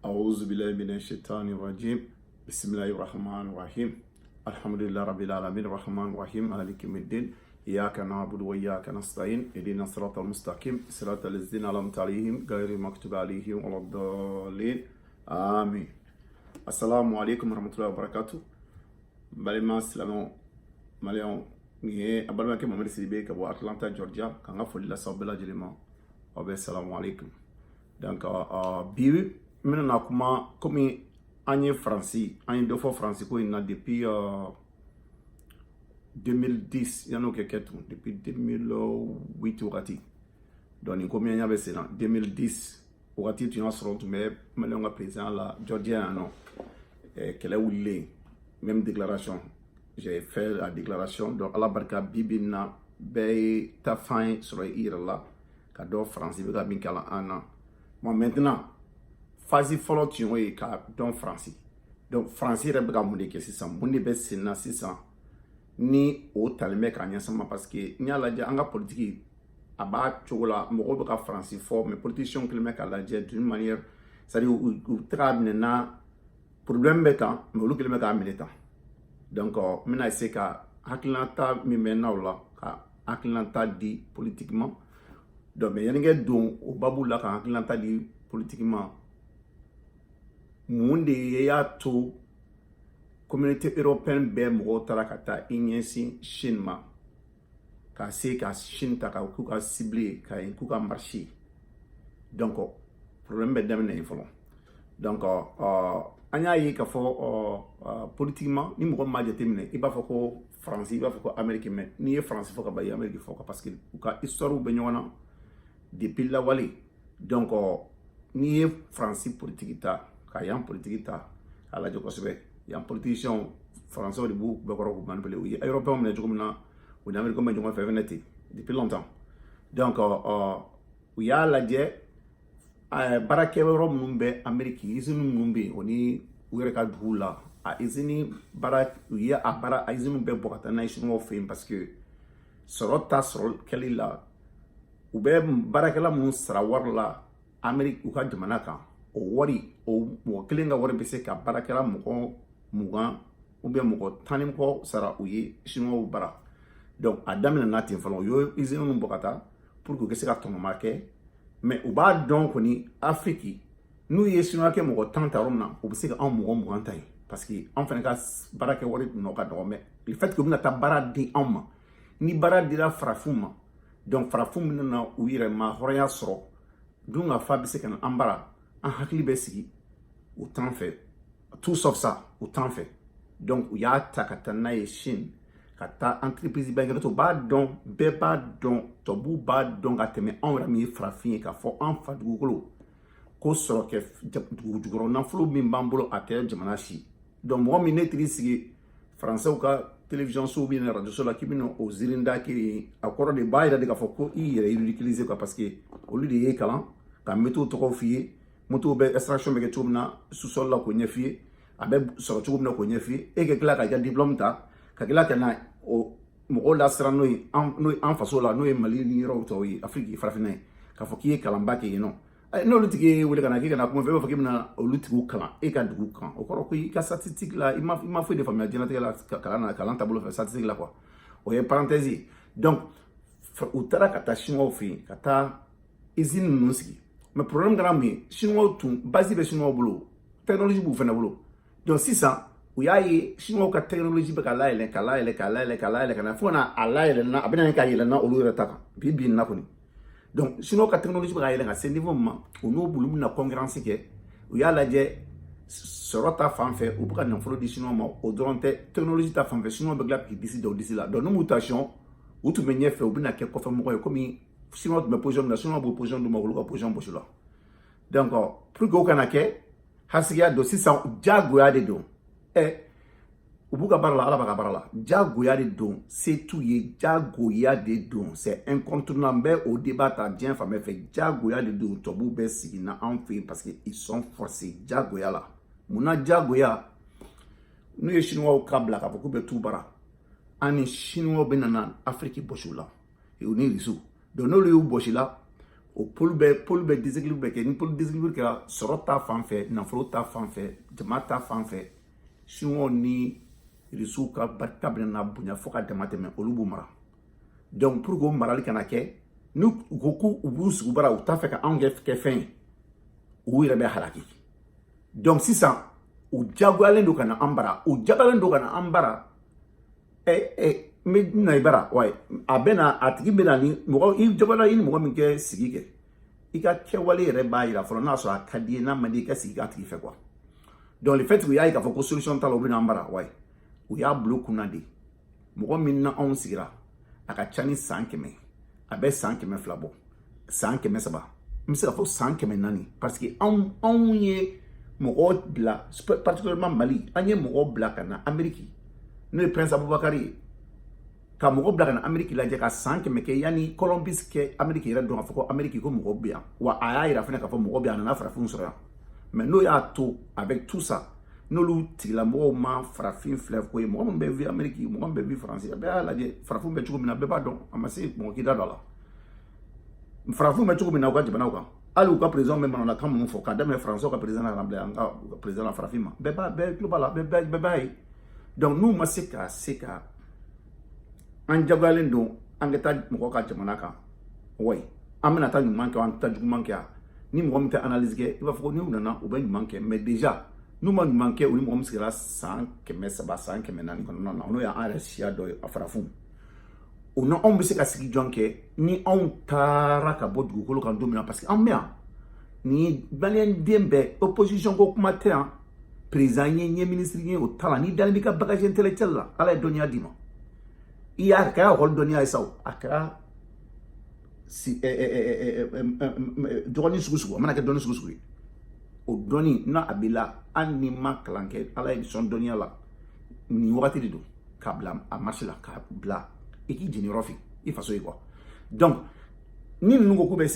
أعوذ بالله من الشيطان الرجيم بسم الله الرحمن الرحيم الحمد لله رب العالمين الرحمن الرحيم مالك يوم الدين إياك نعبد وإياك نستعين اهدنا الصراط المستقيم صراط الذين أنعمت عليهم غير المغضوب عليهم ولا الضالين آمين. السلام عليكم ورحمة الله وبركاته. بالما السلام مليون نيه أبلما كم ممر سيبي كبو أتلانتا جورجيا كان غفل الله سبلا جلما السلام عليكم. Donc biu maintenant comment comme année français année deux fois français quoi il a depuis 2010 il y en a quelques tout depuis 2008 au rati donc il combien il y avait c'est là 2010 au rati tu as sorti mais maintenant on président la Georgia non qu'elle a oulé même déclaration j'ai fait la déclaration donc à la barka bibina bay ta fin sur les là cadeau français va bien qu'à la moi maintenant phase follow tu vois ka don français donc français rebe mon de kesi sam bundi be sina 600 ni o talme ka nya sama parce que nya la ja anga politique aba chola mo ko ka français fort mais politicien que le mec a la ja d'une manière ça dit ou trabne na problème beta mais lu que le mec a militant donc maintenant c'est ka haklanta mi maintenant là ka haklanta dit politiquement donc mais yenge don o babu la ka haklanta dit politiquement monde ya to communauté européenne be mo tarakata ignesi Chine ma ka se ka Chine ta ka ku ka ciblé ka ku ka marché donc problème be dem na info donc anya yi ka fo politiquement ni mo ma déterminer il ba fo ko France il ba fo ko Amérique mais ni France fo ka ba Amérique fo ka parce que ka histoire be nyona depuis la wali donc ni France politique ta yan politique ta ala joko sebe yan politicien français de bou be ko manipulé oui européen mais joko na ou d'Amérique mais joko fait veneti depuis longtemps donc oui ya la je barake Europe numbe Amérique izinu numbe oni were ka dula a izini barak ya abara izinu be bokata na ishino fame parce que sorota sorol kelila ou be barake la mun sara warla Amérique ou ka jamana kan o wari o mo kelenga wari bese ka barakela mo mugan ou bien mo tanim ko sara uyi chinois bara donc adam na natin falon yo izino no bokata pour que se ka ton marqué mais ou ba donc ni Afrique nous y chinois ke mo tanta romna o bese ka en mo mugan tay parce que en fin ka barake wari no ka do mais le fait que vous ta baradi en ni baradi la frafuma donc frafum na uire ma hoya soro dunga fabi se kan ambara en hakili be sigi autant fait tout sauf ça autant fait donc il y a takatana et Chine kata entreprise ba to ba don be ba don to bu ba don ateme on rami frafin ka fo en fa dugolo ko so ke dugoro na flo min bambulo atel jamana shi donc mo mi netri sigi français ou ka télévision so bien radio so la kibino o zirinda ki akoro de bayra de ka fo ko i utiliser quoi parce que au lieu de kalan ka meto to ko fié moto be extraction be ke tumna sous sol la ko nyefi abe so to na ko nyefi e ke kla ka ja diplôme ta ka kla ka na o mo la sra no en faso la no e mali ni ro to yi afrique farafine ka fo ki kalamba ke no no lutiki wele kana ki kana ko be fo ki na o lutiku kala e ka dugu kan o ko ka statistique la il m'a fait de famille génétique la kala kala tableau fait statistique la quoi o ye parenthèse donc utara kata chinois fi kata izine nuski mais problème grand mais chinois tout base be chinois bolo technologie bu fena bolo donc 600 ou ya yi chinois ka technologie be kala ele kana fona ala ele na abena ka yele na olu retaka bi na koni donc chinois ka technologie be ka yele ka ce niveau ma o no bulu na concurrence ke ou ya la je sorota fanfait ou buka na folo di chinois ma o dronte technologie ta fanfait chinois be gla ki d'ici là donc nos mutations ou tout menye fait ou bina ke ko fa mo ko comme sinon me position national pour position de magolo position bochula donc pour que kanake hasiya do 600 jago ya de do ubuka barla ala baka barla jago ya de do c'est tout ye jago ya de do c'est incontournable au débat ta bien fameux fait jago ya de do to bu be sigina en fait parce que ils sont forcés jago ya la muna jago ya nous les chinois au kabla ka ko be tout bara ani chinois benana afrique bochula et on est risou donc nous le bochila o pôle déséquilibre kɛ ni pôle déséquilibre kɛra sɔrɔ ta fan fɛ nafolo ta fan fɛ jama ta fan fɛ chinois ni rusiw ka barika bɛna bonya fo ka dama tɛmɛ olu b'u mara donc pour que o marali kana kɛ ni u ko k'u b'u sigi bara u t'a fɛ ka anw kɛ fɛn ye u yɛrɛ bɛ halaki donc sisan u jagoyalen don ka na an bara u jagoyalen don ka na an bara na i bara ouais a bɛna a tigi bɛna ni mɔgɔ i jagoyala i ni mɔgɔ min kɛ sigi kɛ i ka kɛwale yɛrɛ b'a yira fɔlɔ n'a sɔrɔ a ka di ye n'a man di i ka sigi k'a tigi fɛ quoi donc le fait u y'a ye k'a fɔ ko solution t'a la u bɛna an bara ouais u y'a bilo kunna de mɔgɔ min na anw sigira a ka ca ni san 100 a bɛ san 200 bɔ san 300 n bɛ se ka fɔ san 400 parce que anw ye mɔgɔ bila particulièrement Mali an ye mɔgɔ bila ka na Amérique n'o ye Prince Abubakari ye ka mɔgɔ bila ka na Amérique lajɛ ka san 100 kɛ yanni Columbus kɛ Amérique yɛrɛ dɔn k'a fɔ ko Amérique ko mɔgɔ bɛ yan wa a y'a yira fana k'a fɔ mɔgɔ bɛ yan a nana farafinw sɔrɔ yan mais n'o y'a to avec tout ça n'olu tigilamɔgɔw ma farafin filɛ ko ye mɔgɔ min bɛ vi Amérique mɔgɔ min bɛ vi France a bɛɛ y'a lajɛ farafinw bɛ cogo min na bɛɛ b'a dɔn a ma se mɔgɔ k'i da don a la farafinw bɛ cogo min na u ka jamanaw kan hali u ka président bɛ manamanakan minnu fɔ k'a daminɛ français ka président kana bila an ka président la farafin ma bɛɛ tulo b'a la bɛɛ b'a ye donc n'u ma se ka an jagoyalen don an ka taa mɔgɔ ka jamana kan ouais an bɛna taa ɲuman kɛ an tɛ taa juguman kɛ ni mɔgɔ min tɛ analyse kɛ i b'a fɔ ko n'u nana u bɛ ɲuman kɛ mais déjà n'u ma ɲuman kɛ u ni mɔgɔ min sigira san 300 san 400 kɔnɔna na n'o y'an yɛrɛ siya dɔ ye a farafinw o na anw bɛ se ka sigi jɔn kɛ ni anw taara ka bɔ dugukolo kan don min na parce que an bɛ yan ni maliyɛn den bɛɛ opposition ko kuma tɛ yan président ye ministre ye o t'a la ni dalen b'i ka bagage intellectuel la ala ye dɔnniya d'i ma i y'a kɛra ekɔli dɔnniya ye sa o a kɛra dɔgɔnin sugu a mana kɛ dɔnni sugu ye o dɔnni n'a a b'i la hali ni ma kalan kɛ ala ye sɔn dɔnniya la nin wagati de don k'a bila a marché la k'a bila i k'i jeni yɔrɔ fɛ i faso ye quoi donc ni ninnu ko k'u bɛ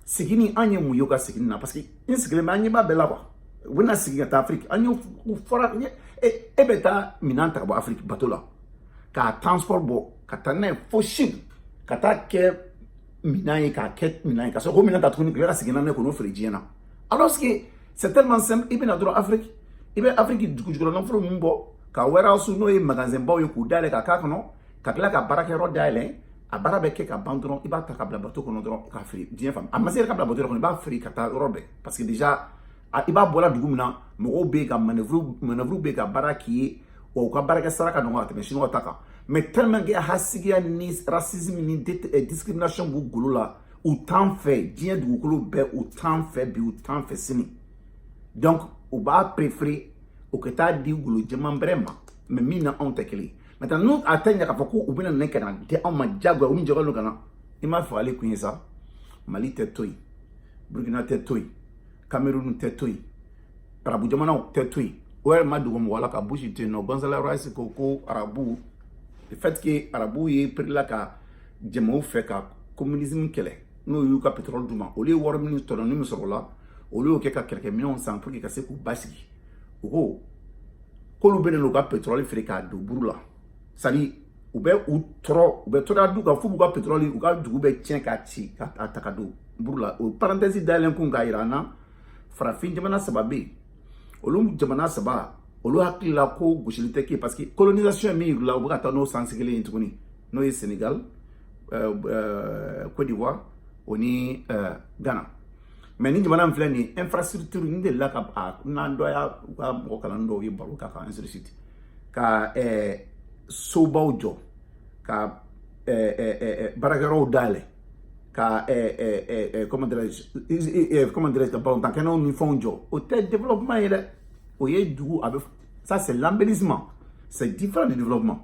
sigi ni an ye mun ye u ka segin na parce que n sigilen bɛ an ɲɛ b'a bɛɛ la quoi u bɛna sigi ka taa Afrique an ye u fɔra e bɛ taa minɛn ta ka bɔ Afrique bateau la k'a transport bɔ ka taa n'a ye fo Chine ka taa kɛ minɛn ye k'a kɛ minɛn ye ka sɔrɔ ko minɛn ta tuguni ka segin n'a ye k'o feere diɲɛ na alors que c'est tellement simple i bɛna dɔrɔn Afrique i bɛ Afrique dugujukɔrɔ nafolo ninnu bɔ ka warehouse n'o ye magasin baw ye k'u dayɛlɛ ka k'a kɔnɔ ka tila ka baarakɛyɔrɔ dayɛlɛ a baara bɛ kɛ ka ban dɔrɔn i b'a ta ka bila bateau kɔnɔ dɔrɔn k'a feere diɲɛ fan a ma se yɛrɛ ka bila bateau kɔnɔ i b'a feere ka taa yɔrɔ bɛɛ parce que déjà i b'a bɔla dugu min na mɔgɔw bɛ yen ka manœuvre bɛ yen ka baara k'i ye wa u ka baarakɛ sara ka nɔgɔ ka tɛmɛ chinois ta kan mais tellement que hasigiya ni racisme ni discrimination b'u golo la u t'an fɛ diɲɛ dugukolo bɛɛ u t'an fɛ bi u t'an fɛ sini donc u b'a préférer u ka taa di golo jɛman bɛrɛ ma mais min na anw tɛ kelen maintenant n'u a tɛ ɲɛ k'a fɔ ko u bɛna nin kana di anw ma jagoya u ni jagoya don ka na i m'a fɔ ale kun ye sa Mali tɛ to yen Burkina tɛ to yen Cameroun tɛ to yen arabu jamanaw tɛ to yen o yɛrɛ ma dogo mɔgɔ la ka Bush to yen nɔ Gonzalo Rice ko arabu le fait que arabu ye perila ka jamaw fɛ ka communisme kɛlɛ n'o y'u ka pétrole d'u ma olu ye wari min tɔnɔ min sɔrɔ la olu y'o kɛ ka kɛlɛkɛminɛnw san pour que ka se k'u basigi u ko k'olu bɛ n'u ka pétrole feere k'a don buru la c'est-à-dire u bɛ tɔɔrɔ du kan f'u ka pétrole u ka dugu bɛ tiɲɛ k'a ci ka ta ka don buru la o parenthèse dayɛlɛn kun k'a yira an na farafin jamana 3 bɛ yen olu jamana 3 olu hakili la ko gosili tɛ kɛ parce que colonisation min yirila u bɛ ka taa n'o sansi kelen ye tuguni n'o ye Sénégal Côte d'Ivoire o ni Ghana mais ni jamana min filɛ nin ye infrastructure n delila ka n'an dɔ y'a u ka mɔgɔ kalanni dɔw ye baro k'a kan ainsi de suite ka sobaw jɔ ka baarakɛyɔrɔw dayɛlɛ ka comment dirais-je ka balontankɛnɛw ni fɛnw jɔ o tɛ développement ye dɛ o ye dugu a bɛ ça c'est l'embellissement c'est différent du développement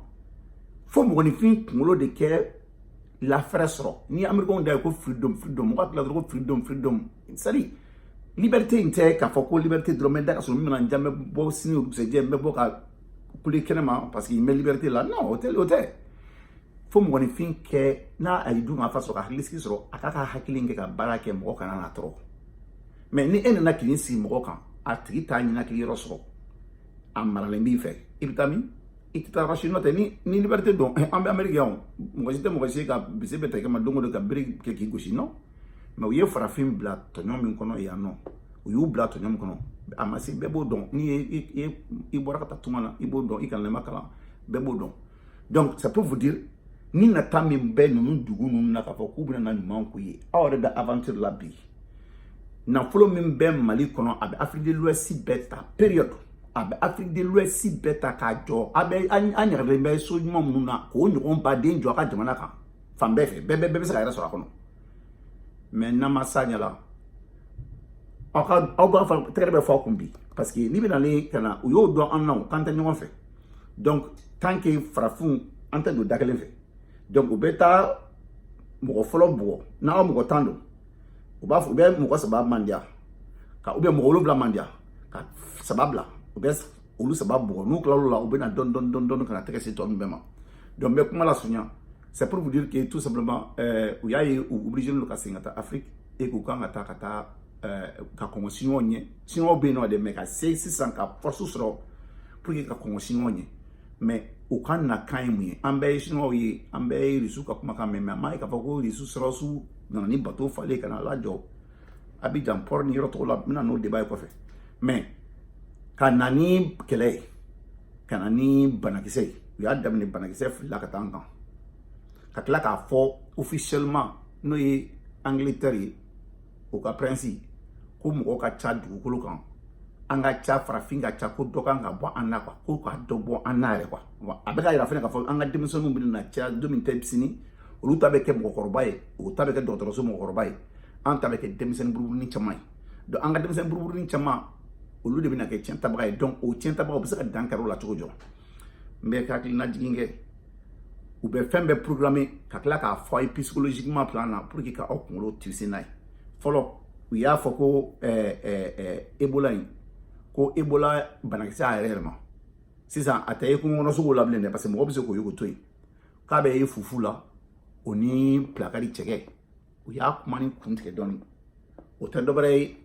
fo mɔgɔninfin kunkolo de kɛ lafɛrɛ sɔrɔ ni américains da ye ko freedom mɔgɔ hakili la dɔrɔn ko freedom c'est-à-dire liberté in tɛ k'a fɔ ko liberté dɔrɔn mɛ da ka sɔrɔ min mana n diya n bɛ bɔ sini o dugusɛjɛ n bɛ bɔ ka kule kɛnɛma parce que n bɛ liberté la non o tɛ fo mɔgɔninfin kɛ n'a a yi dun ka fa sɔrɔ ka hakili sigi sɔrɔ a k'a ka hakili kɛ ka baara kɛ mɔgɔ kana na tɔɔrɔ mais ni e nana k'i sigi mɔgɔ kan a tigi t'a ɲɛnakili yɔrɔ sɔrɔ a maralen b'i fɛ i bɛ taa min i tɛ taa rasi n'o tɛ ni liberté dɔn an bɛ Amérique yan mɔgɔ si tɛ mɔgɔ si ka bise bɛ ta i kama don o don ka bere kɛ k'i gosi non mais u ye farafin bila tɔɲɔ min kɔnɔ yan nɔ u y'u bila tɔɲɔ min kɔnɔ a ma se bɛɛ b'o dɔn ni i bɔra ka taa tunga na i b'o dɔn i kana lema kalan bɛɛ b'o dɔn donc ça peut vous dire ni nata min bɛ ninnu dugu ninnu na k'a fɔ k'u bɛna na ɲuman k'u ye aw yɛrɛ bɛ aventure la bi nafolo min bɛ Mali kɔnɔ a bɛ Afrique de l'Ouest bɛɛ ta période a bɛ Afrique de l'Ouest bɛɛ ta k'a jɔ a bɛ an yɛrɛlen bɛ so ɲuman minnu na k'o ɲɔgɔn baden jɔ a ka jamana kan fan bɛɛ fɛ bɛɛ bɛ se ka yɛrɛ sɔrɔ a kɔnɔ mais n'an ma sa ɲɛla aw b'a fɔ tɛgɛrɛ bɛ fɔ aw kun bi parce que n'i bɛ nalen ka na u y'o dɔn an na k'an tɛ ɲɔgɔn fɛ donc tant que farafinw an tɛ don da kelen fɛ donc u bɛ taa mɔgɔ fɔlɔ bugɔ n'aw mɔgɔ 10 don u b'a fɔ u bɛ mɔgɔ 3 mandiya ka ou bien mɔgɔ 7 mandiya ka 3 bila u bɛ olu 3 bugɔ n'u tilal'o la u bɛ na dɔn ka na tɛgɛ se tɔ ninnu bɛɛ ma donc n bɛ kuma la surunya c'est pour vous dire que tout simplement u y'a ye u obligé ka segin ka taa Afrique et k'u kan ka taa ka kɔngɔ siniwaw ɲɛ siniwaw bɛ yen nɔ de mais ka se sisan ka force sɔrɔ pour que ka kɔngɔ siniwaw ɲɛ mais u ka na kan ye mun ye an bɛɛ ye siniwaw ye an bɛɛ ye Rusiw ka kumakan mɛn mais an m'a ye k'a fɔ ko Rusiw sɔrɔsiw nana ni bateau falen ka na lajɔ Abidjan port ni yɔrɔ tɔgɔ la n bɛna n'o débat ye kɔfɛ mais ka na ni kɛlɛ ye ka na ni banakisɛ ye u y'a daminɛ banakisɛ filila ka taa an kan ka tila k'a fɔ officiellement n'o ye Angleterre ye o ka prince ko mɔgɔw ka ca dugukolo kan an ka ca farafin ka ca ko dɔ kan ka bɔ an na quoi ko ka dɔ bɔ an na yɛrɛ quoi a bɛ ka yira fana k'a fɔ an ka denmisɛnninw bɛ na caya don min tɛ sini olu ta bɛ kɛ mɔgɔkɔrɔba ye o ta bɛ kɛ dɔgɔtɔrɔso mɔgɔkɔrɔba ye an ta bɛ kɛ denmisɛnnin buruburunin caman ye donc an ka denmisɛnnin buruburunin caman olu de bɛ na kɛ tiɲɛtabaga ye donc o tiɲɛtabaga u bɛ se ka dan kɛr'o la cogo jɔ n bɛ hakilina jigin kɛ u bɛ fɛn bɛɛ programmer ka tila k'a fɔ a ye psychologiquement plan na pour que ka aw kunkolo tisi n'a ye fɔlɔ u y'a fɔ ko Ebola in ko Ebola banakisɛ a yɛrɛ ma sisan a tɛ ye kungokɔnɔsogo la bilen dɛ parce que mɔgɔ bɛ se k'o ye k'o to yen k'a bɛ ye fufu la o ni pilakari cɛkɛ u y'a kuma ni kun tigɛ dɔɔni o tɛ dɔ wɛrɛ ye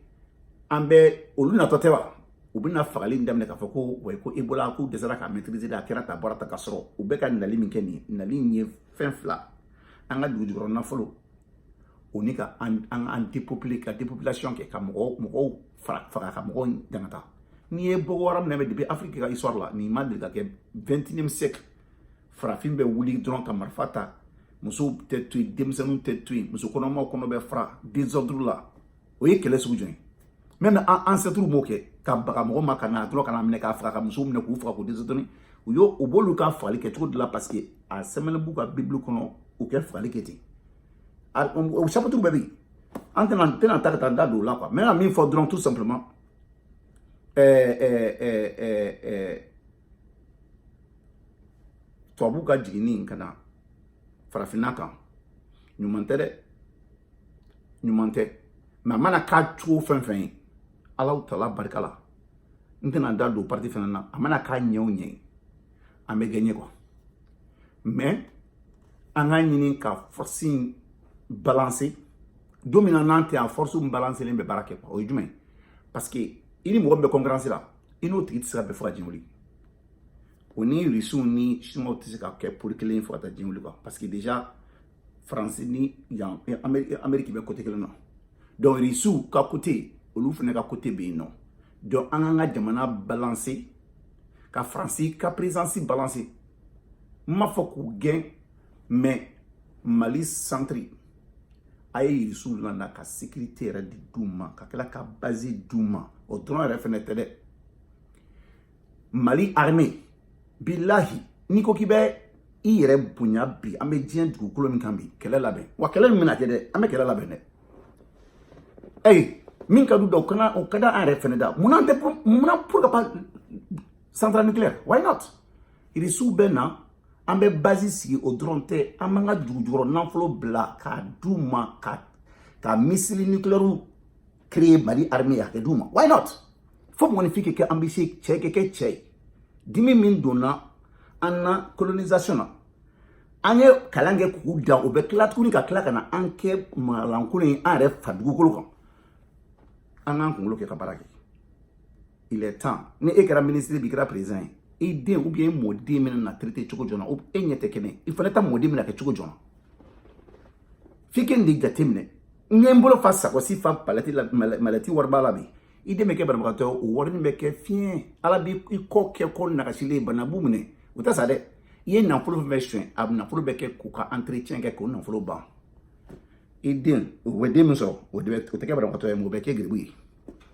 an bɛ olu natɔ tɛ wa u bɛna fagali daminɛ k'a fɔ ko wa ko Ebola k'u dɛsɛra ka maîtriser a kɛra ta bɔra ta ka sɔrɔ u bɛ ka nali min kɛ nin nali in ye fɛn fila an ka dugu jukɔrɔ nafolo o ni ka an dépopuler ka dépopulation kɛ ka mɔgɔw faga ka mɔgɔw dangata n'i ye Boko Haram minɛ depuis Afrique ka histoire la nin ma deli ka kɛ 21e siècle farafin bɛ wuli dɔrɔn ka marifa ta musow tɛ to yen denmisɛnninw tɛ to yen muso kɔnɔmaw kɔnɔ bɛ fara désordre la o ye kɛlɛ sugu jumɛn même an ancêtre m'o kɛ ka baga mɔgɔ ma ka na dɔrɔn ka na minɛ k'a faga ka musow minɛ k'u faga k'u désordonner u b'olu ka fagali kɛ cogo de la parce que a sɛbɛnnen b'u ka bible kɔnɔ u kɛ fagali kɛ ten o chapitre bɛɛ bɛ yen an tɛna ta ka taa da don o la quoi mais min fɔ dɔrɔn tout simplement tubabu ka jiginni ka na farafinna kan ɲuman tɛ dɛ ɲuman tɛ mais a mana k'a cogo fɛn fɛn ye Ala tala barika la n tɛna da don parti fana na a mana k'a ɲɛ o ɲɛ ye an bɛ gagner quoi mais an k'a ɲini ka force balancer don min na n'an tɛ a force balancelen bɛ baara kɛ quoi o ye jumɛn parce que i ni mɔgɔ min bɛ concurrence la i n'o tigi tɛ se ka bɛɛ fɔ ka diɲɛ wuli o ni Rusiw ni Chinois tɛ se ka kɛ poli kelen fɔ ka taa diɲɛ wuli quoi parce que déjà France ni yan Amérique bɛ côté kelen na donc Rusiw ka côté olu fana ka côté bɛ yen nɔ donc an k'an ka jamana balancer ka Faransi ka présence balancer n m'a fɔ k'u gɛn mais Mali centre a ye Rusiw lana ka sécurité yɛrɛ di d'u ma ka tila ka base d'u ma o dɔrɔn yɛrɛ fana tɛ dɛ Mali armée bilahi n'i ko k'i bɛ i yɛrɛ bonya bi an bɛ diɲɛ dugukolo min kan bi kɛlɛ labɛn wa kɛlɛ min bɛna kɛ dɛ an bɛ kɛlɛ labɛn dɛ min ka du da o ka da an yɛrɛ fana da munna pour ka pas centrale nucléaire why not Rusiw bɛ na an bɛ base sigi o dɔrɔn tɛ an b'an ka dugu jukɔrɔ nafolo bila k'a d'u ma ka missile nucléaire créer Mali armée a kɛ d'u ma why not fo mɔgɔninfin kɛ ambitieux cɛ kɛ cɛ ye dimi min donna an na colonisation na an ye kalan kɛ k'u da o bɛ tila tuguni ka tila ka na an kɛ malankolon ye an yɛrɛ fa dugukolo kan an k'an kunkolo kɛ ka baara kɛ il est temps ni e kɛra ministre bi kɛra président ye i den ou bien i mɔden min na traité cogo jɔna e ɲɛ tɛ kɛnɛ i fana ta mɔden min na kɛ cogo jɔna f'i kɛ nin de jateminɛ Ngembolo fa sa ko si fa palati la malati warbala bi ide me ke barmakato o warni me ke fien ala bi ko ke ko na kasile bana bumune uta sa de ye na fulu version ab na fulu be ke ku ka entretien ke ko na fulu ban idin we de muso o de o te ke barmakato e mo be ke gribi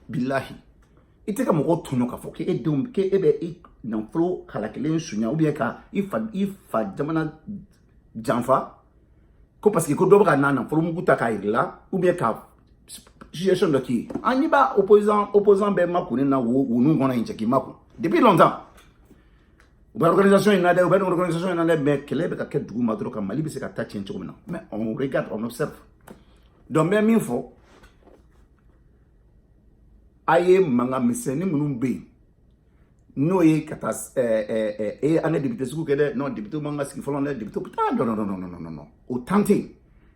billahi ite ka mo ko tuno ka fo ke edum ke ebe na fulu kala kelen sunya o bi ka ifa jamana janfa ko parce que ko do ba na fulu mu kuta ka irla ou bien ka situation de qui ani ba opposant be makuni na wo nu ngona incheki maku depuis longtemps ba organisation ina de organisation ina de be kele be ka ke dugu ma dro ka mali be se ka ta chen chomina mais on regarde on observe donc même min fo aye manga miseni munum be no ye kata ane député suku kede non député manga ski folon le député putain non autant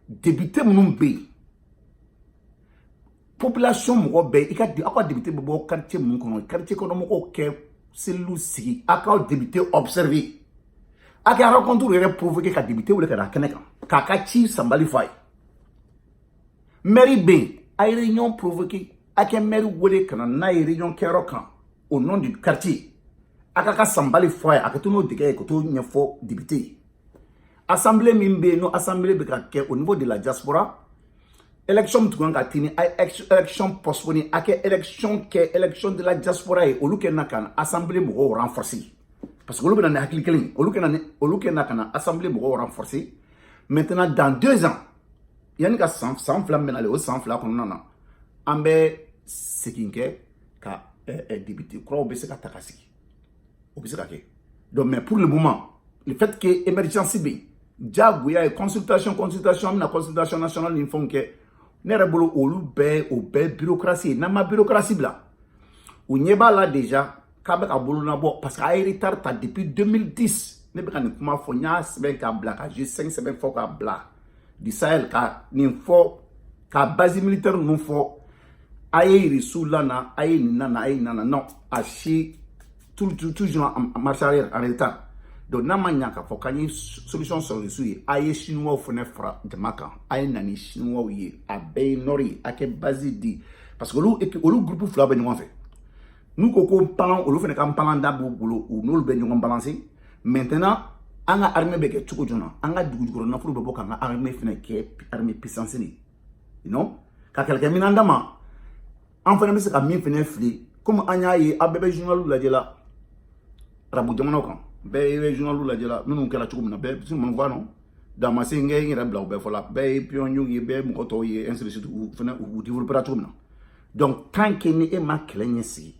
député munum be population mo be ika di akwa député bo quartier mun kono quartier kono mo ko ke selu sigi akwa député observer aka rencontre re provoquer ka député wala ka keneka ka chi sambali fay mairie be ay réunion provoquer aka mairie wala kana na réunion kero kan au nom du quartier aka ka sambali fay aka to no dike ko to nyefo député assemblée mimbe no assemblée be ka ke au niveau de la diaspora élection tu ganga tini élection postpone ake élection de la diaspora et oluke nakana assemblée mo renforcer parce que oluke na hakili kelin oluke nakana assemblée mo renforcer maintenant dans 2 ans yani ka sans flamme menale au sans flamme kono na ambe sekinke ka député croix be se ka takasi obise ka ke donc mais pour le moment le fait que émergence bi jaguya consultation na consultation nationale ils font que nere bolo olu be bureaucratie na ma bureaucratie bla ou nyeba la déjà ka be ka bolo na bo parce que ay retard ta depuis 2010 ne be ka ni kuma fo nya sebe ka bla ka G5 sebe fo ka bla du Sahel ka ni fo ka base militaire non fo ay risula na ay nana non achi toujours en marche arrière en retard donc na manya ka fo kanyi solution sur le suye aye chinois fone fra de maka aye nani chinois yi abe nori ake base di parce que olu groupe fla be nyon fait nous koko pan olu fene kam pan da bolo ou no be nyon balancer maintenant anga armée be ke chuko jona anga dugu na fulu be boka nga armée fene ke armée puissance ni you know ka quelqu'un minandama en fene be se ka min fene fli comme anya yi abebe journal la jela rabu jamano kan be regional la jela nunu kala chukum na be sun mon vano da masinge ngira bla be fola be pion yu be mo to yi ainsi de suite ou fena ou développer chukum na donc tant que ni e ma klenye si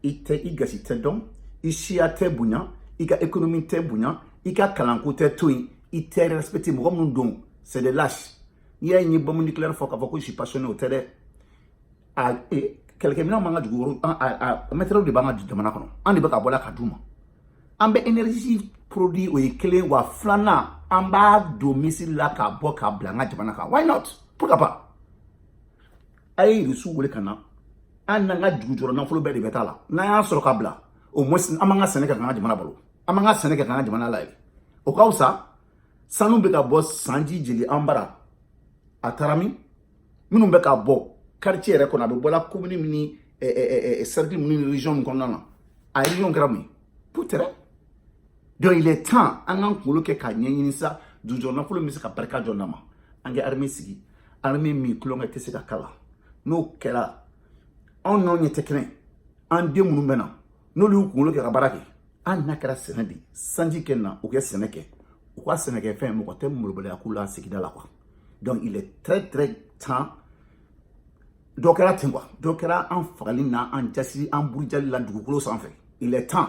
ite igasi te don ici a te bunya iga économie te bunya iga kalanku te tuin ite respecter mo mon don c'est de lâche ya ni bombe nucléaire faut que je suis passionné au télé a quelqu'un mina manga du guru a mettre de banga du demana kono andi baka bola kaduma ambe énergie produit o ekele wa flana amba domicile la ka bo ka blanga jabana ka why not pourquoi pas ay risu wole kana ananga dujuro na folo be de betala na ya soro ka bla o mo amanga seneka kana jabana balo amanga seneka kana jabana la o kausa sanu be ka bo sanji jeli ambara atarami minu be ka bo quartier re kona be bola commune mini cercle mini région kona na a région grami putere. Donc il est temps angan kulo ke ka nyenyi sa du jona fulo mi se ka barka jona ma ange armée sigi armée mi kulo ngate se ka kala no kela on no nyete kene an de munu mena no lu kulo ke ka baraki an nakara senedi sanji kenna o ke seneke o kwa seneke fe mo ko tem mo bele akula sigi dala kwa donc il est très temps dokera tengwa dokera en falina en jassi en burjali la du kulo sans fait il est temps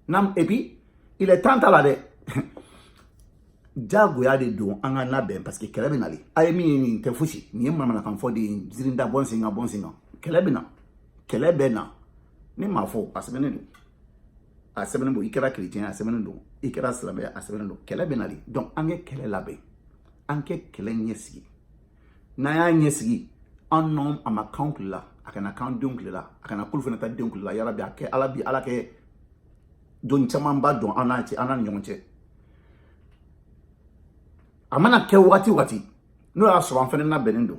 nam ebi il est temps à la de jago ya de don anga na ben parce que kele binali ay mi te fushi ni mama na kan fo de zirinda bon singa kele bena ni ma fo asebene bo ikera chrétien asebene do ikera islamé asebene do kele binali donc ange kele labe anke kele nyesi na ya nyesi en nom à ma compte là akana account donc là akana kulfena ta donc là ya rabbi ake ala ke don chaman ba don anati anan nyonche amana ke wati no ya so anfene na benendo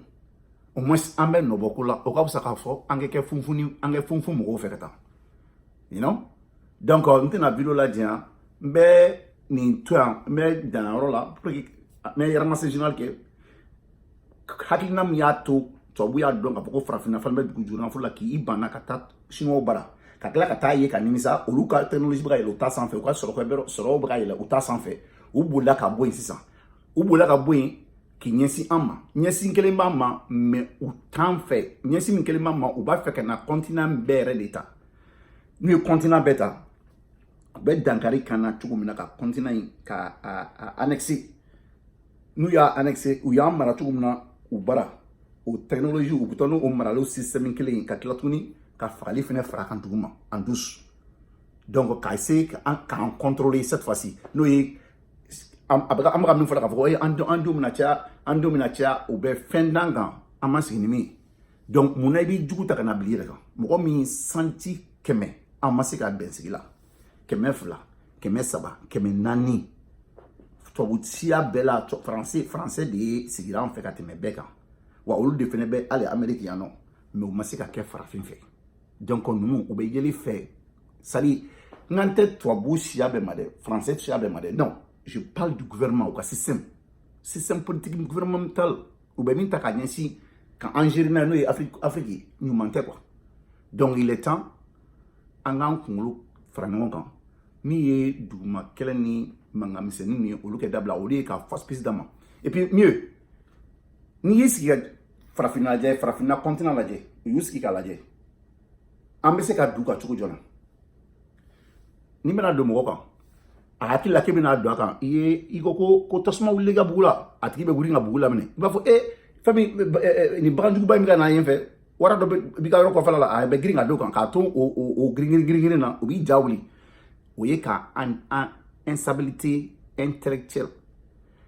au moins an bɛ nɔbɔ ko la o ka fisa k'a fɔ an kɛ funfun mɔgɔw fɛ ka taa you know donc n tɛna video lajɛ yan n bɛ nin to yan n bɛ dan yɔrɔ la pour que n bɛ yɛrɛmase journal kɛ hakilina min y'a to tubabu y'a dɔn k'a fɔ ko farafinna fana bɛ dugu jukɔrɔnafolo la k'i banna ka taa chinois bara ka tila ka taa ye ka nimisa olu ka technologie bɛ ka yɛlɛ u ta sanfɛ u ka sɔrɔw bɛ ka yɛlɛ u ta sanfɛ u bolila ka bɔ yen sisan u bolila ka bɔ yen k'i ɲɛsin an ma ɲɛsin kelen b'an ma mais u t'an fɛ ɲɛsin min kelen b'an ma u b'a fɛ ka na continent bɛɛ yɛrɛ de ta n'u ye continent bɛɛ ta u bɛ dankari kan na cogo min na ka continent in ka annexer n'u y'a annexer u y'an mara cogo min na u bara o technologie u bɛ taa n'o marali système kelen ka tila tuguni ka fagali fɛnɛ fara kan duguma en douce donc ka essayer k'an contrôler cette fois-ci n'o ye an bɛ ka min fɔ la k'a fɔ ko an denw bɛna caya u bɛ fɛn d'an kan an ma sigi ni min ye donc mun na i b'i jugu ta ka na bil'i yɛrɛ kan mɔgɔ min santi 100 an ma se ka bɛn sigi la 200 300 400 tubabu siya bɛɛ la français de ye sigira an fɛ ka tɛmɛ bɛɛ kan wa olu de fɛnɛ bɛ hali Amérique yan nɔ mais u ma se ka kɛ farafin fɛ donc ninnu u bɛ yeli fɛ sari n'an tɛ tubabu siya bɛɛ ma dɛ français siya bɛɛ ma dɛ non je parle du gouvernement ou ka système politique gouvernemental ou bɛ min ta ka ɲɛsin ka Algérie n'o ye Afrique ɲuman tɛ quoi donc il est temps an k'an kunkolo fara ɲɔgɔn kan min ye duguma kɛlɛ ni mankan misɛnnin ni olu kɛ dabila olu ye ka force piste d'a ma et puis mieux n'i y'i sigi ka farafinna lajɛ farafinna continent lajɛ u y'u sigi k'a lajɛ an bɛ se ka du ka cogo jɔna n'i bɛna don mɔgɔ kan a hakili la k'e bɛna don a kan i ko tasuma wulila i ka bugu la a tigi bɛ wuli ka bugu laminɛ i b'a fɔ fɛn min nin baganjuguba in bɛ ka na yen fɛ wara dɔ b'i ka yɔrɔ kɔfɛla la a bɛ girin ka don kan k'a to o girin na o b'i ja wuli o ye ka instabilité intellectuelle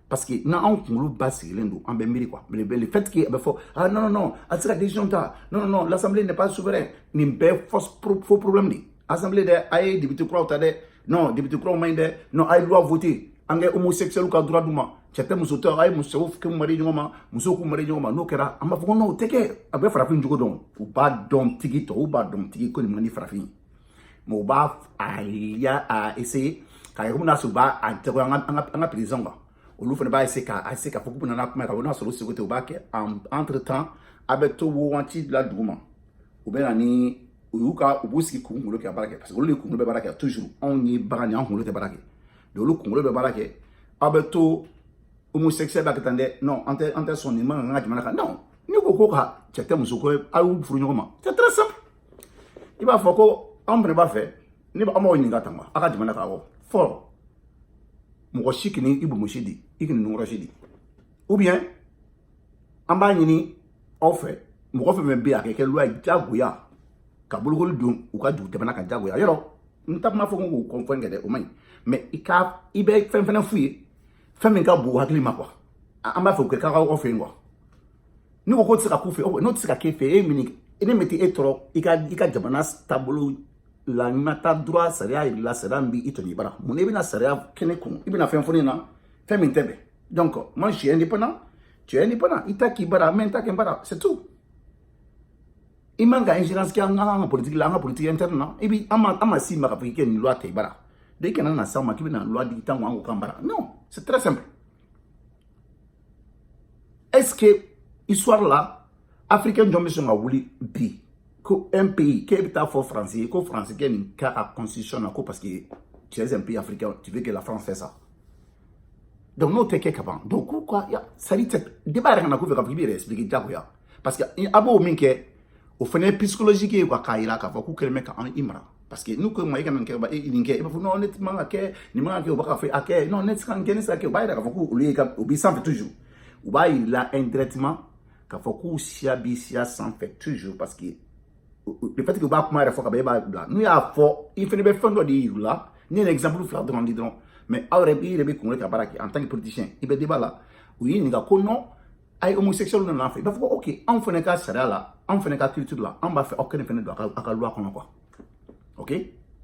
parce que n'anw kunkolo ba sigilen don an bɛ miiri quoi mais le fait que a bɛ fɔ non a tɛ se ka décision ta non l'assemblée n'est pas souverain nin bɛɛ faux problème de assemblée dɛ a ye député kuraw ta dɛ non député kuraw man ɲi dɛ non a ye loi voté an kɛ homosexuel ka droit d'u ma cɛ tɛ muso tɛ a ye musow k'u mari ɲɔgɔn ma musow k'u mari ɲɔgɔn ma n'o kɛra an b'a fɔ ko non o tɛ kɛ a bɛ farafin jogo dɔn u b'a dɔn tigi tɔw b'a dɔn tigi ko nin man di farafin mais u b'a a essayer ka yɛrɛ n'a sɔrɔ u b'a jagoya an ka président kan olu fana b'a essayer k'a fɔ k'u bɛna n'a kuma ka n'a sɔrɔ o seko tɛ u b'a kɛ entre temps a bɛ to waati bila dugu ma u bɛ na ni u b'u sigi k'u kunkolo kɛ baara kɛ parce que olu de kunkolo bɛ baara kɛ toujours anw ye bagan ni an kunkolo tɛ baara kɛ donc olu kunkolo bɛ baara kɛ aw bɛ to homosexuel b'a kɛ tan dɛ non an tɛ sɔn nin man kan ka jamana kan non ni ko ka cɛ tɛ muso ko aw y'u furu ɲɔgɔn ma c'est très simple i b'a fɔ ko anw fana b'a fɛ ne b'a m'aw ɲininka tan aw ka jamana kan awɔ fɔlɔ mɔgɔ si kini i bomosi di i kini nungɔrɔsi di ou bien an b'a ɲini aw fɛ mɔgɔ fɛn fɛn bɛ a kɛ loi jagoya ka bolokoli don u ka dugu jamana kan jagoya yɔrɔ n ta ma fɔ ko k'u kɔnfɛn kɛ dɛ o man ɲi mais i bɛ fɛn fɛnɛ f'u ye fɛn min ka bon hakili ma quoi an b'a fɛ u kɛ k'aw fɛ yen quoi ni ko tɛ se ka k'u fɛ n'o tɛ se ka k'e fɛ ne mɛ tɛ e tɔɔrɔ i ka jamana taabolo la n'i ma taa droit sariya yirila sariya min b'i tɔɲɔ i bara mun na i bɛna sariya kɛnɛ kun i bɛna fɛn fɔ ne na fɛn min tɛ bɛn donc moi je suis indépendant tu es indépendant i ta k'i bara mais n ta kɛ n bara c'est tout i man ka ingérence kɛ an ka politique la an ka politique interne na i bi an ma si ma ka fɔ k'i kɛ nin loi ta i bara donc i kana na s'aw ma k'i bɛna loi digi tan an k'o k'an bara non c'est très simple est-ce que histoire la africain jɔn bɛ sɔn ka wuli bi ko un pays k'e bɛ taa fɔ français ko français kɛ nin k'a ka constitution na ko parce que tu es un pays africain tu veux que la France fait ça donc n'o tɛ kɛ ka ban donc pourquoi ça dit débat yɛrɛ kana k'u fɛ k'a fɔ k'i bɛ yɛrɛ expliquer jagoya parce que a b'o min kɛ o fana ye psychologique ye k'a jira k'a fɔ k'u kɛlen bɛ k'an i mara parce que n'u ko ma i ka nin kɛ nin kɛ i b'a fɔ non ne man ka kɛ nin man ka kɛ u b'a ka fɔ a kɛ non ne tɛ se ka nin kɛ ne tɛ se ka kɛ u b'a yira k'a fɔ k'olu ye u b'i sanfɛ toujours u b'a yira indirectement k'a fɔ k'u siya b'i siya sanfɛ toujours parce que le fait que u b'a kuma yɛrɛ fɔ ka ban e b'a bila n'u y'a fɔ i fana bɛ fɛn dɔ de yir'u la ne ye exemple fila dɔrɔn di dɔrɔn mais aw yɛrɛ i yɛrɛ bɛ kunkolo ka baara kɛ en tant que politicien i bɛ débat la u y'i ɲininka ko non a ye homosexuel nana fɛ i b'a fɔ ko ok anw fana ka sariya la anw fana ka culture la an b'a fɛ aw kɛnɛ fana don a ka loi kɔnɔ quoi ok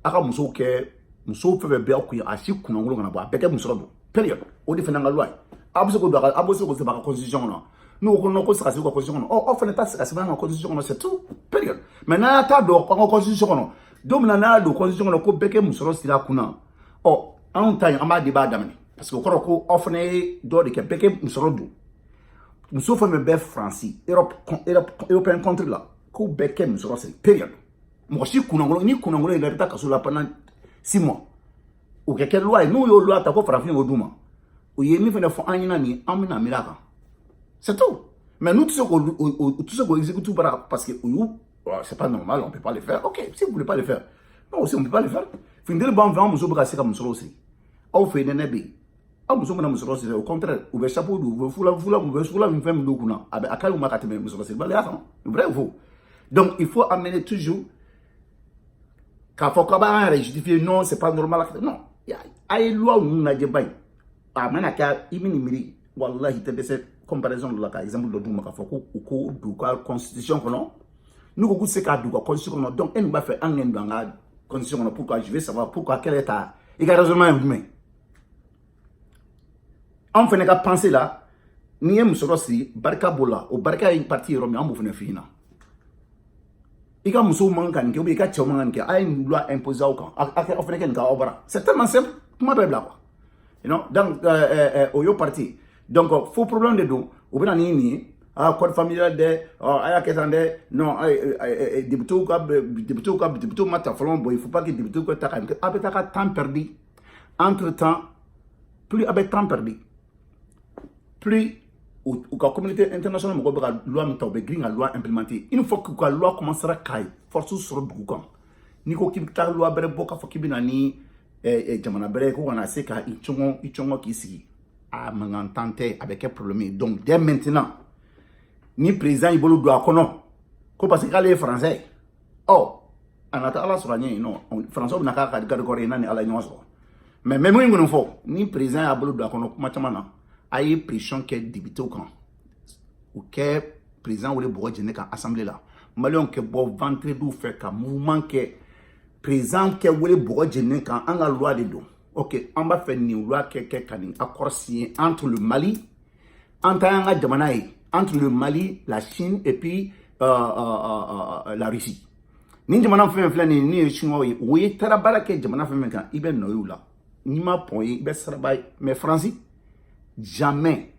a ka musow fɛn fɛn bɛ aw kun a si kunnankolon kana bɔ a bɛɛ kɛ muso don period o de fana ka loi ye aw bɛ se k'o don a bɛ se k'o sɛbɛn a ka constitution kɔnɔ nous on ko sera ko constitution on fait ta sera ko constitution c'est tout période maintenant ta do ko constitution donc na do constitution ko beke musoro sira kuna oh on ta amba débat damni parce que ko offre do de beke musoro do muso fa me be France European country là ko beke musoro c'est période mo si kuna ngolo ni kuna ngolo il ta kaso la pendant 6 mois ou quelle loi nous yo loi ta ko France o duma o yemi fe na fo anyina ni amina miraka. C'est tout. Mais nous, tout ce qu'on exécute, parce que c'est pas normal, on ne peut pas le faire. Ok, si vous ne voulez pas le faire. Non, aussi, on ne peut pas le faire. Finir le bon vent, nous sommes comme nous aussi. On fait des nébés. Nous sommes comme au contraire, vous avez chapeau, vous avez une femme de Kuna. À quel moment vous avez c'est vrai ou faux? Donc, il faut amener toujours. Quand il faut justifier, non, c'est pas normal. Non. Il y a une loi où nous n'avons pas. Ah, mais il y a Wallahi, comparaison de la exemple de Douma Kafoko ou la constitution nous beaucoup c'est qu'à la constitution donc elle va faire un dans la constitution pourquoi je vais savoir pourquoi quel état il y a raisonnement humain on fait qu'à penser là ni un si barka bola ou barka une partie romi on vous fina il y a muso mankan qui obéit qu'à tchoman qui a une loi imposée au camp on fait qu'un cas obra c'est tellement simple comment peut quoi you know donc au yo parti donc faux problème de dos ou bien ni code familial de aya ketande non député mata falon boy il faut pas que député ko ta avec ta temps perdu entre temps plus avec temps perdu plus ou la communauté internationale mo ba loi mta be green loi implémentée une fois que la loi commencera kai force sur du kan ni ko ki ta loi bere boka fo ki binani jamana bere ko na se ka ichongo ki sigi à m'entendre avec un problème. Donc, dès maintenant, ni président il veut doit connaître. Parce que les Français, oh, en attendant sur la non, Français n'a qu'à catégorie n'a ni à la nuance. Mais même il nous faut ni président a voulu doit connaître maintenant. Aïe pression que député au camp ou que président ou le bourreau de l'état assemblée là. Malheureusement que bon ventre d'où fait qu'un mouvement que président que ou le bourreau de l'état en la loi de dos. Ok, on va faire une loi qui est accord signé entre le Mali, entre le Mali, la Chine et puis la Russie. Ni jamana fait un flan ni chinois oui tarabara que jamana fait un kan ibe noyou là. Ni ma point ibe sarabay mais français jamais.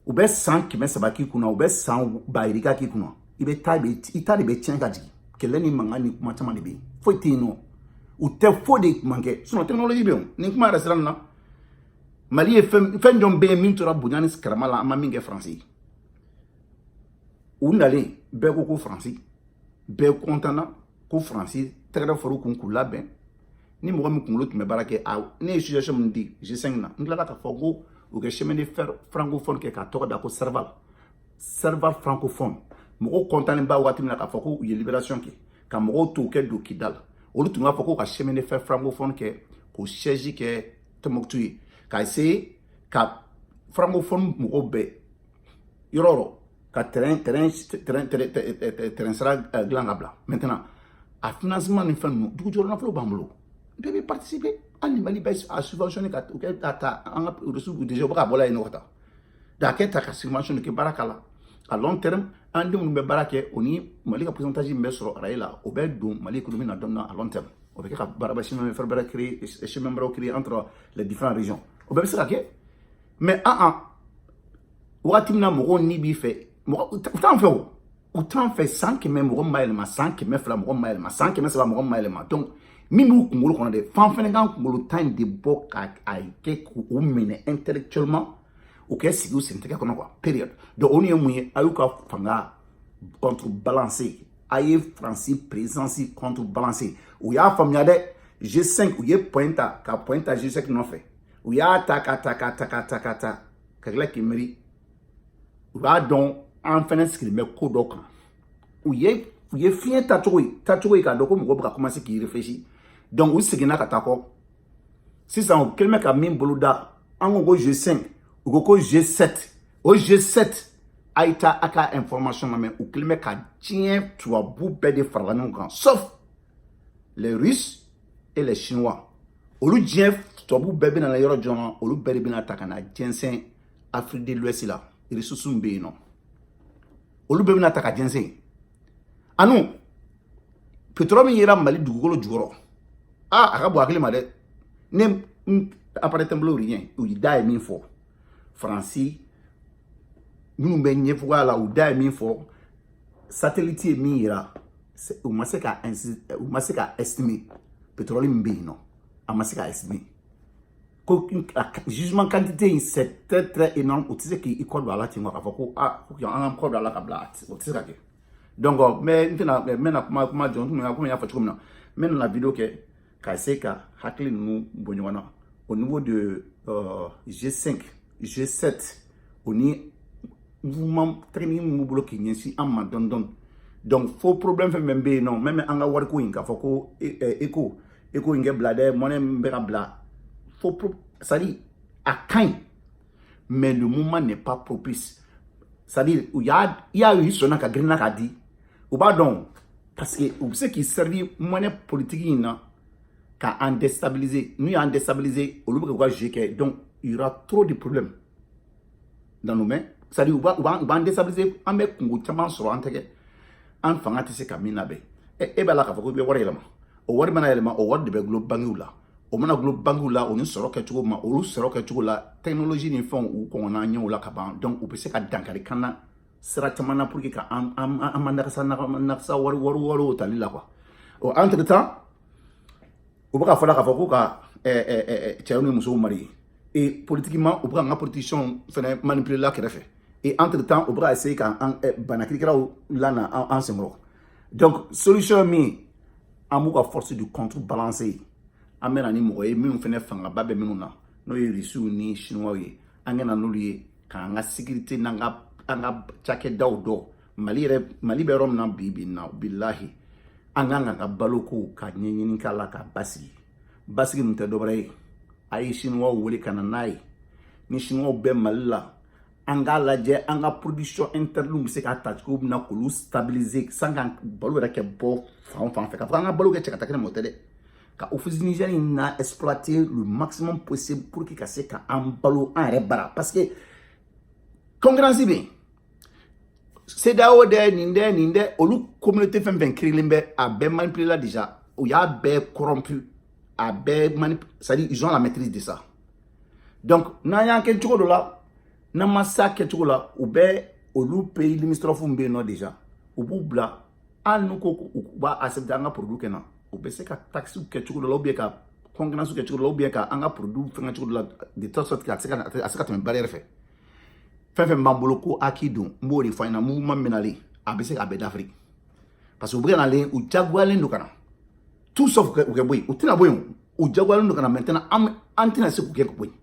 Ou be sans qui me sabaki kuna ou be sans bairika ki kuna. Ibe tabe ita be tienga di. Keleni mangani kuma chama de be. Faut tino. Ou te faut de manquer sur la technologie bien ni kuma restaurant là Mali fait jombe mintura bunyani skramala maminge français ou n'allez be ko français be contana ko français très fort ko kula ben ni mo mi kunlo tu me barake a ni situation mun di G5 na ngla ka fogo ou que chemin de fer francophone ke ka to da ko serval francophone mo contane ba wati na ka fogo y libération ki ka mo to ke do kidal olu tunga foko ka chemin de fer francophone ke ko siège ke Tombouctou ka essayer ka francophone mo be yororo ka terrain sera glangabla maintenant à financement ni fait nous du jour na flo bamlo devez participer à Mali à subventionner ka ta en ressources déjà ba bola ino ta da ke ta ka subventionner ke barakala à long terme andi mun be barake oni Mali ka pourcentage me soro raila o be do Mali économie na donna à long terme o be ka barabashi me faire barakri et chemin baro créer entre les différentes régions o be sera ke mais watimna mo ni bi fait autant fait 100 que même mo mailema 100 que même fla mo mailema 100 que même ça mo mailema donc minu kungolo kono de fanfengan kungolo time de boka ay ke ku mene intellectuellement ou que si vous sentez qu'on a période donc on est moyen ayuka fanga contrebalancer aye français présence contrebalancer ou ya famia de G5 ou ye pointa ka pointa G5 non fait ou ya ta kagla kimeri ou va donc en fait ce qu'il met kodok ou ye fien tatoué ka donc on va commencer qui réfléchit donc ou c'est gina katako si ça on quel mec a mis boluda en go G5 ou go G7 au G7 aïta aka information mais ou quel mec a tient tu vas bouper de farlanon grand sauf les Russes et les Chinois au lieu de tu vas bouper dans la yoro jona au lieu de bena takana jensen Afrique de l'Ouest là il est sous non olu bɛ bɛna ta ka jɛnsɛn anu pétrole min yera Mali dugukolo jukɔrɔ a ka bɔ hakili ma dɛ ne appareil tɛmbolo rien u da ye min fɔ Faransi minnu bɛ ɲɛfuga la u da ye min fɔ satellite ye min yira u ma se ka estimer pétrole min bɛ yen nɔ a ma se ka estimer ko jugement quantité in c'est très énorme u tɛ se k'i kɔ don a la ten k'a fɔ ko an ka kɔ don a la ka bila o tɛ se ka kɛ donc n bɛna kuma jɔ komi n y'a fɔ cogo min na n bɛna na vidéo kɛ ka se ka hakili ninnu bɔ ɲɔgɔn na au niveau de G5 G7 o ni mouvement technique min b'u bolo k'i ɲɛsin an ma dɔɔni dɔɔni donc fo problème fɛn fɛn bɛ yen nɔ même an ka wariko in k'a fɔ ko éco in kɛ bila dɛ monnaie min bɛ ka bila fo c'est-à-dire a ka ɲi mais le moment n'est pas propice c'est-à-dire i y'a eu sɔnna ka girinna k'a di u b'a dɔn parce que u bɛ se k'i servir monnaie politique in na ka en déstabiliser n'u y'an déstabiliser olu bɛ k'u ka jeu kɛ donc il y aura trop de problèmes dans nos mains c'est-à-dire u b'an déstabiliser an bɛ kungo caman sɔrɔ an tɛgɛ an fanga tɛ se ka min labɛn e b'a la k'a fɔ ko i bɛ wari yɛlɛma o wari mana yɛlɛma o wari de bɛ gulo bangiw la o mana gulo bangiw la o ni sɔrɔ kɛcogo ma olu sɔrɔ kɛcogo la technologie ni fɛnw u kɔngɔnna ɲɛw la ka ban donc u bɛ se ka dankari kan na sira caman na pour que ka an ma nakasa wari tali la quoi entre temps u bɛ ka fɔla k'a fɔ ko ka cɛw ni musow marier et politiquement u bɛ ka an ka politiciens fɛnɛ manipuler la kɛrɛfɛ et entre temps u bɛ ka essayer ka bana kirikiraw lana an senkɔrɔ donc solution min an b'u ka force de contrebalancer an bɛ na ni mɔgɔ ye minnu fɛnɛ fangaba bɛ minnu na n'o ye Russiw ni Chinois ye an ka na n'olu ye k'an ka sécurité n'an ka cakɛdaw dɔn Mali bɛ yɔrɔ min na bi na bilahi an kan ka baloko ka ɲɛɲini k'a la ka basigi ninnu tɛ dɔwɛrɛ ye a ye Chinois wele ka na n'a ye ni Chinois bɛ Mali la an k'a lajɛ an ka production interne bɛ se k'a ta cogo min na k'olu stabiliser sans ka balo yɛrɛ kɛ bɔ fan fɛ k'a fɔ an ka balo kɛ cɛ ka taa kɛnɛ mɔ tɛ dɛ ka office nigérien na exploiter le maximum possible pour que ka se ka an balo an yɛrɛ bara parce que concurrence bɛ yen CEDEAO dɛ nin dɛ olu communauté fɛn fɛn créelen bɛ a bɛɛ manipuler la déjà u y'a bɛɛ corrompu a bɛɛ c'est-à-dire ils ont la maîtrise de ça donc n'an y'an kɛ cogo dɔ la n'an ma sa kɛ cogo la u bɛ olu pays limitrophes bɛ yen nɔ déjà u b'u bila hali n'u ko u b'a accepter an ka produit kɛ na u bɛ se ka taxes kɛ cogo dɔ la ou bien ka concurrence kɛ cogo dɔ la ou bien ka an ka produit fɛn kɛ cogo dɔ la de telle sorte que a se ka tɛmɛ barrière fɛ fɛn fɛn b'an bolo ko aki don n b'o de fɔ an ɲɛna mouvement min nalen a bɛ se ka bɛɛ d'Afrique parce que u bɛ ka nalen u jagoyalen don ka na tout sauf u kɛ bɔ yen u tɛna bɔ yen u jagoyalen don ka na maintenant an tɛna se k'u kɛ ka bɔ yen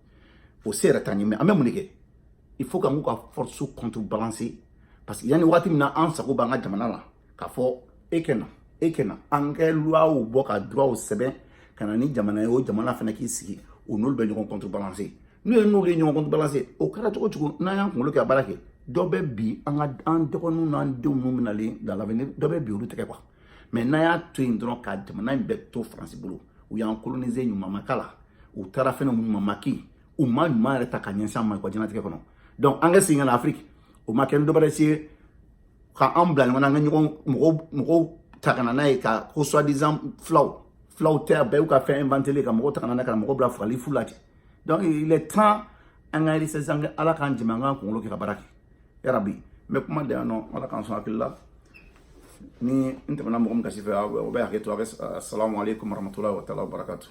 o se yɛrɛ t'an ye mais an bɛ mun de kɛ il faut k'an k'u ka force contrebalancer parce que yanni waati min na an sago b'an ka jamana la k'a fɔ e kɛ na an kɛ loi bɔ ka droit sɛbɛn ka na ni jamana ye o jamana fana k'i sigi o n'olu bɛ ɲɔgɔn contrebalancer n'u ye n'olu ye ɲɔgɔn contrebalancer o kɛra cogo cogo n'an y'an kunkolo kɛ a baara kɛ dɔ bɛ bi an dɔgɔninw n'an denw minnu bɛ nalen dans l'avenir dɔ bɛ bi olu tɛgɛ quoi mais n'an y'a to yen dɔrɔn ka jamana in bɛɛ to Faransi bolo u y'an coloniser ɲuman ma k'a la u taara fɛnɛ ɲuman ma k'i u ma ɲuman yɛrɛ ta ka ɲɛsin an ma u ka diɲɛlatigɛ kɔnɔ donc an ka segin ka na Afrique o ma kɛ ni dɔ wɛrɛ se k'an bila ɲɔgɔn na an ka mɔgɔw ta ka na n'a ye ka ko soi-disant filaw tɛ bɛɛ y'u ka fɛn inventé ka mɔgɔw ta ka na n'a ye ka mɔgɔw bila fagali fu la ten donc il est temps an ka récesser an ka ala k'an jɛmɛ an k'an kunkolo kɛ ka baara kɛ yarabi n bɛ kuma de yan nɔ ala k'an sɔn hakili la ni n tɛmɛna mɔgɔ min kasi fɛ o bɛ hakɛ to a bɛ assalamu alaikum warahmatullahi wa barakatuh